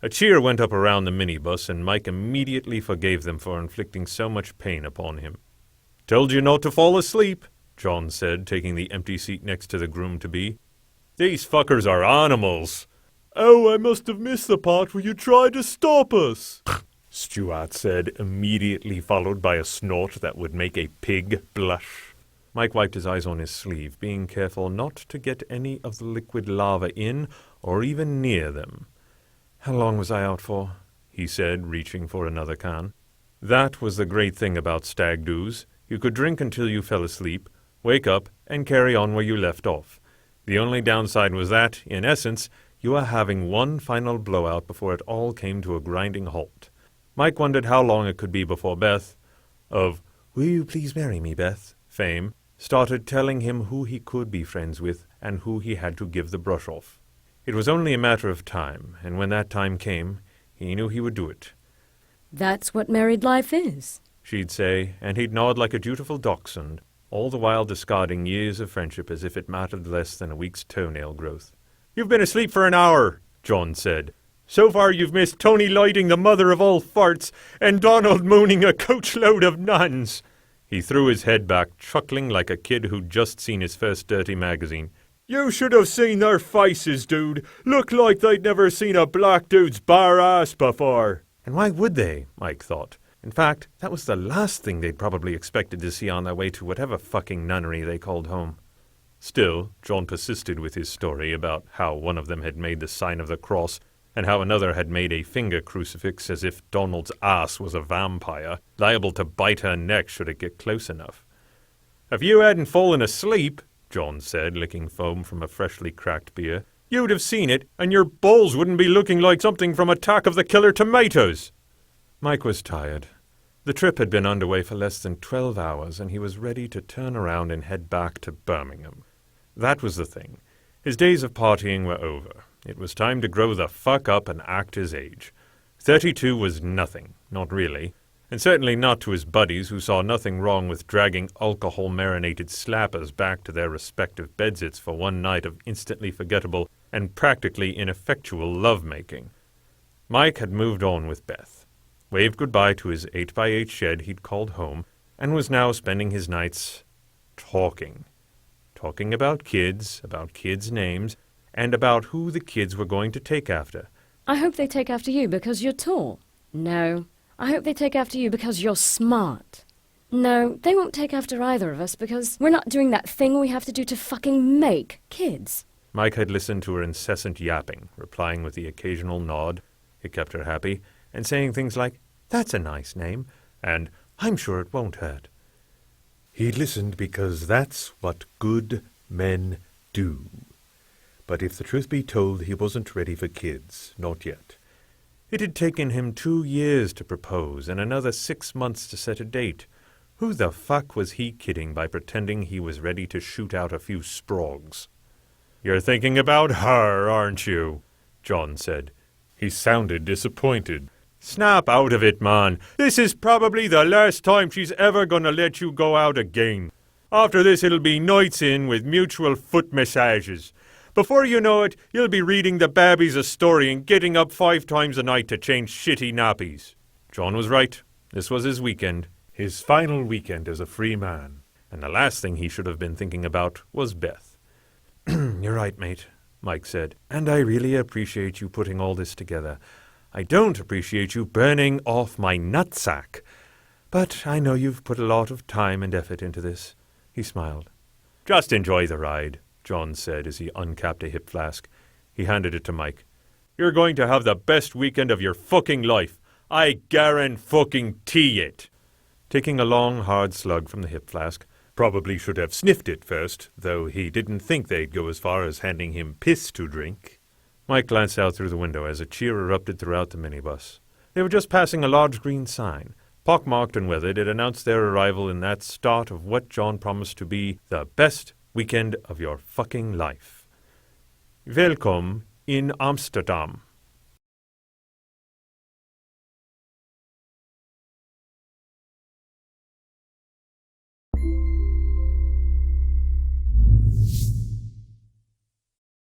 A cheer went up around the minibus, and Mike immediately forgave them for inflicting so much pain upon him. "Told you not to fall asleep," John said, taking the empty seat next to the groom-to-be. "These fuckers are animals." "Oh, I must have missed the part where you tried to stop us," Stuart said, immediately followed by a snort that would make a pig blush. Mike wiped his eyes on his sleeve, being careful not to get any of the liquid lava in or even near them. "How long was I out for?" he said, reaching for another can. That was the great thing about stag do's. You could drink until you fell asleep, wake up, and carry on where you left off. The only downside was that, in essence, you were having one final blowout before it all came to a grinding halt. Mike wondered how long it could be before Beth, of "Will you please marry me, Beth?" fame, started telling him who he could be friends with and who he had to give the brush off. It was only a matter of time, and when that time came, he knew he would do it. "That's what married life is," she'd say, and he'd nod like a dutiful dachshund, all the while discarding years of friendship as if it mattered less than a week's toenail growth. "You've been asleep for an hour," John said. "So far you've missed Tony lighting the mother of all farts and Donald mooning a coachload of nuns." He threw his head back, chuckling like a kid who'd just seen his first dirty magazine. "You should have seen their faces, dude. Looked like they'd never seen a black dude's bare ass before." And why would they, Mike thought. In fact, that was the last thing they'd probably expected to see on their way to whatever fucking nunnery they called home. Still, John persisted with his story about how one of them had made the sign of the cross and how another had made a finger crucifix as if Donald's ass was a vampire, liable to bite her neck should it get close enough. "If you hadn't fallen asleep," John said, licking foam from a freshly cracked beer, "you'd have seen it, and your balls wouldn't be looking like something from Attack of the Killer Tomatoes." Mike was tired. The trip had been underway for less than 12 hours, and he was ready to turn around and head back to Birmingham. That was the thing. His days of partying were over. It was time to grow the fuck up and act his age. 32 was nothing, not really, and certainly not to his buddies who saw nothing wrong with dragging alcohol-marinated slappers back to their respective bedsits for one night of instantly forgettable and practically ineffectual love-making. Mike had moved on with Beth, waved goodbye to his 8x8 shed he'd called home, and was now spending his nights talking. Talking about kids names, and about who the kids were going to take after. "I hope they take after you because you're tall." "No, I hope they take after you because you're smart." "No, they won't take after either of us because we're not doing that thing we have to do to fucking make kids." Mike had listened to her incessant yapping, replying with the occasional nod. It kept her happy, and saying things like, "That's a nice name," and "I'm sure it won't hurt." He'd listened because that's what good men do. But if the truth be told, he wasn't ready for kids, not yet. It had taken him 2 years to propose and another 6 months to set a date. Who the fuck was he kidding by pretending he was ready to shoot out a few sprogs? "You're thinking about her, aren't you?" John said. He sounded disappointed. "Snap out of it, man. This is probably the last time she's ever gonna let you go out again. After this, it'll be nights in with mutual foot massages. Before you know it, you'll be reading the babbies a story and getting up 5 times a night to change shitty nappies." John was right. This was his weekend. His final weekend as a free man. And the last thing he should have been thinking about was Beth. "You're right, mate," Mike said. "And I really appreciate you putting all this together. I don't appreciate you burning off my nutsack. But I know you've put a lot of time and effort into this." He smiled. "Just enjoy the ride," John said as he uncapped a hip flask. He handed it to Mike. "You're going to have the best weekend of your fucking life. I guarantee it." Taking a long, hard slug from the hip flask, probably should have sniffed it first, though he didn't think they'd go as far as handing him piss to drink. Mike glanced out through the window as a cheer erupted throughout the minibus. They were just passing a large green sign. Pockmarked and weathered, it announced their arrival in that start of what John promised to be the best weekend of your fucking life. "Welcome in Amsterdam."